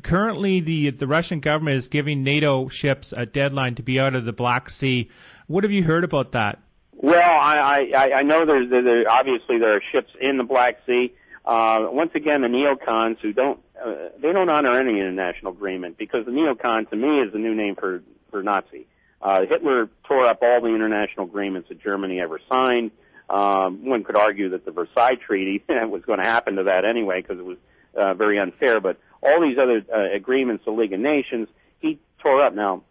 currently the Russian government is giving NATO ships a deadline to be out of the Black Sea. What have you heard about that? Well, I know obviously there are ships in the Black Sea. Once again, the neocons who don't honor any international agreement, because the neocon to me is the new name for Nazi. Hitler tore up all the international agreements that Germany ever signed. One could argue that the Versailles Treaty was going to happen to that anyway because it was very unfair. But all these other agreements, the League of Nations, he tore up. Now,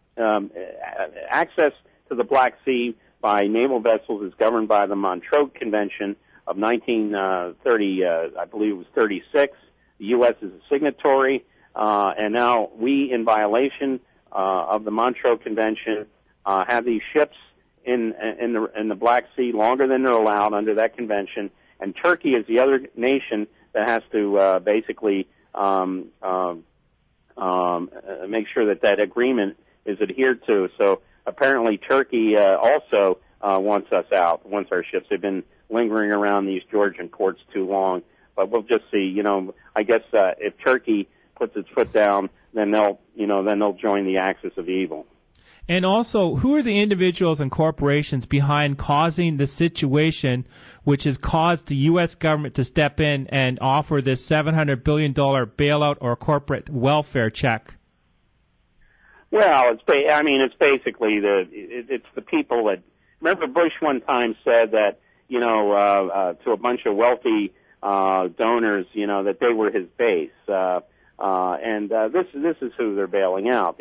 access to the Black Sea by naval vessels is governed by the Montreux Convention of 1930, I believe it was 36. The U.S. is a signatory, and now we, in violation of the Montreux Convention, have these ships in the Black Sea longer than they're allowed under that convention, and Turkey is the other nation that has to basically make sure that agreement is adhered to. So apparently Turkey also wants us out, wants our ships. They've been lingering around these Georgian ports too long, but we'll just see. I guess if Turkey puts its foot down, then they'll join the axis of evil. And also, who are the individuals and corporations behind causing the situation which has caused the U.S. government to step in and offer this $700 billion bailout or corporate welfare check? Well, it's basically it's the people that, remember Bush one time said that, to a bunch of wealthy donors, that they were his base. And this is who they're bailing out.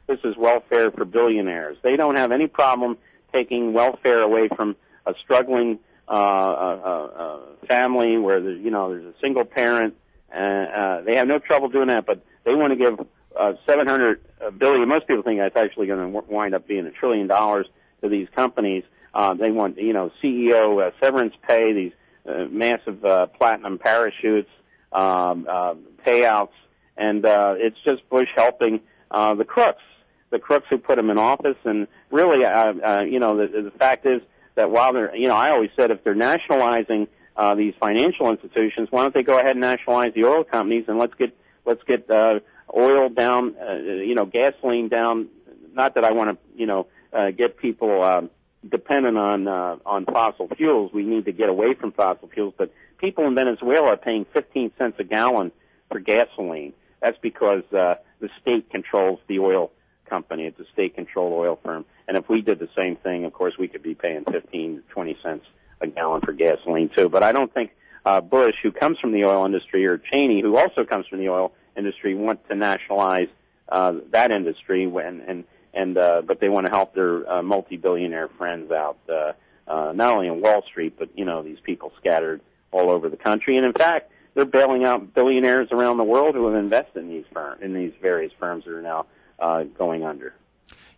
This is welfare for billionaires. They don't have any problem taking welfare away from a struggling family where there's a single parent. They have no trouble doing that, but they want to give $700 billion. Most people think that's actually going to wind up being $1 trillion to these companies. They want CEO severance pay, these massive platinum parachutes, payouts, and it's just Bush helping the crooks who put him in office. And really, the fact is that while they're, I always said if they're nationalizing these financial institutions, why don't they go ahead and nationalize the oil companies, and let's get oil down, gasoline down. Not that I want to, get people dependent on fossil fuels. We need to get away from fossil fuels, but people in Venezuela are paying 15 cents a gallon for gasoline. That's because the state controls the oil company. It's a state-controlled oil firm. And if we did the same thing, of course, we could be paying 15 to 20 cents a gallon for gasoline, too. But I don't think Bush, who comes from the oil industry, or Cheney, who also comes from the oil industry, want to nationalize that industry, but they want to help their multi-billionaire friends out, not only on Wall Street, but, these people scattered all over the country. And, in fact, they're bailing out billionaires around the world who have invested in these various firms that are now going under.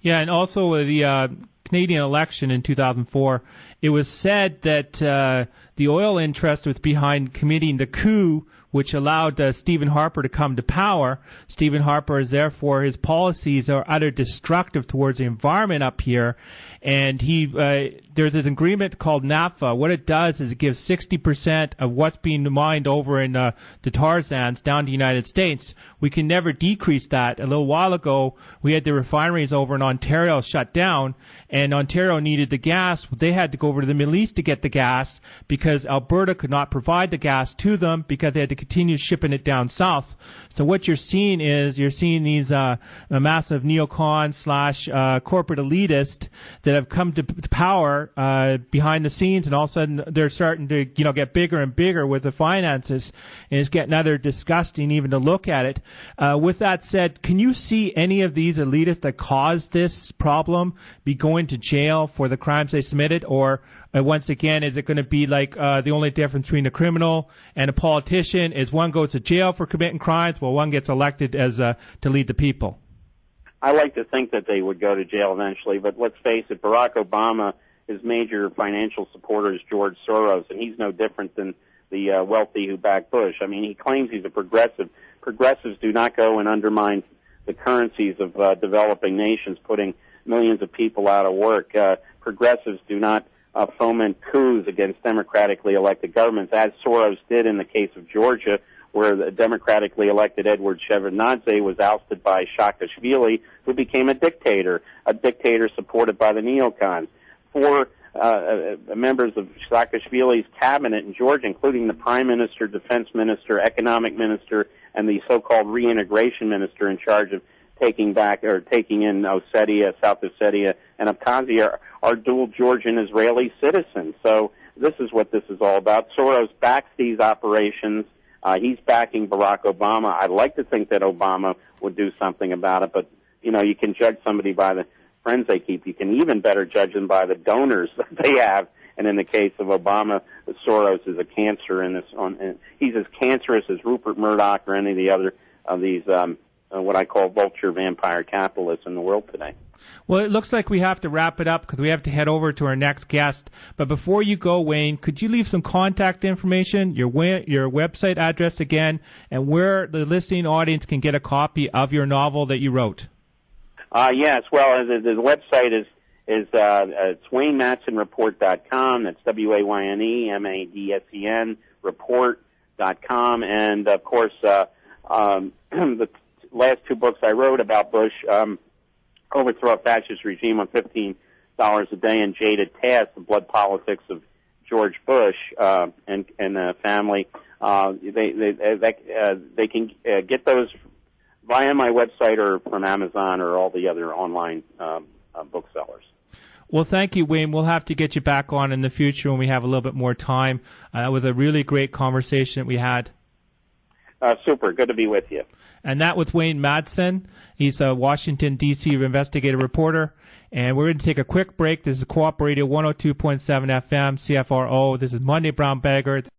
Yeah, and also the Canadian election in 2004, it was said that the oil interest was behind committing the coup, which allowed Stephen Harper to come to power. Stephen Harper is therefore, his policies are utter destructive towards the environment up here. And there's an agreement called NAFTA. What it does is it gives 60% of what's being mined over in the tar sands down to the United States. We can never decrease that. A little while ago, we had the refineries over in Ontario shut down, and Ontario needed the gas. They had to go over to the Middle East to get the gas because Alberta could not provide the gas to them because they had to continue shipping it down south. So what you're seeing is these massive neocon / corporate elitists that have come to power behind the scenes, and all of a sudden they're starting to get bigger and bigger with the finances, and it's getting rather disgusting even to look at it. With that said, can you see any of these elitists that caused this problem be going to jail for the crimes they committed, or once again, is it going to be like the only difference between a criminal and a politician is one goes to jail for committing crimes while one gets elected as to lead the people? I like to think that they would go to jail eventually, but let's face it, Barack Obama, his major financial supporter is George Soros, and he's no different than the wealthy who backed Bush. I mean, he claims he's a progressive. Progressives do not go and undermine the currencies of developing nations, putting millions of people out of work. Progressives do not foment coups against democratically elected governments, as Soros did in the case of Georgia, where the democratically elected Edward Shevardnadze was ousted by Saakashvili, who became a dictator supported by the neocons. 4 members of Saakashvili's cabinet in Georgia, including the prime minister, defense minister, economic minister, and the so-called reintegration minister in charge of taking in Ossetia, South Ossetia, and Abkhazia, are dual Georgian Israeli citizens. So this is what this is all about. Soros backs these operations. He's backing Barack Obama. I'd like to think that Obama would do something about it, but, you can judge somebody by the friends they keep. You can even better judge them by the donors that they have. And in the case of Obama, Soros is a cancer in this. He's as cancerous as Rupert Murdoch or any of the other of these what I call vulture vampire capitalists in the world today. Well, it looks like we have to wrap it up because we have to head over to our next guest. But before you go, Wayne, could you leave some contact information, your website address again, and where the listening audience can get a copy of your novel that you wrote? Yes. Well, the website is it's WayneMadsenReport.com. That's WayneMadsen report.com. And of course, the last 2 books I wrote about Bush, Overthrow a Fascist Regime on $15 a Day, and Jaded Task, the blood politics of George Bush and the family. They can get those via my website or from Amazon or all the other online booksellers. Well, thank you, Wayne. We'll have to get you back on in the future when we have a little bit more time. It was a really great conversation that we had. Super. Good to be with you. And that was Wayne Madsen. He's a Washington, D.C. investigative reporter. And we're going to take a quick break. This is Co-op Radio 102.7 FM, CFRO. This is Monday Brown Bagger.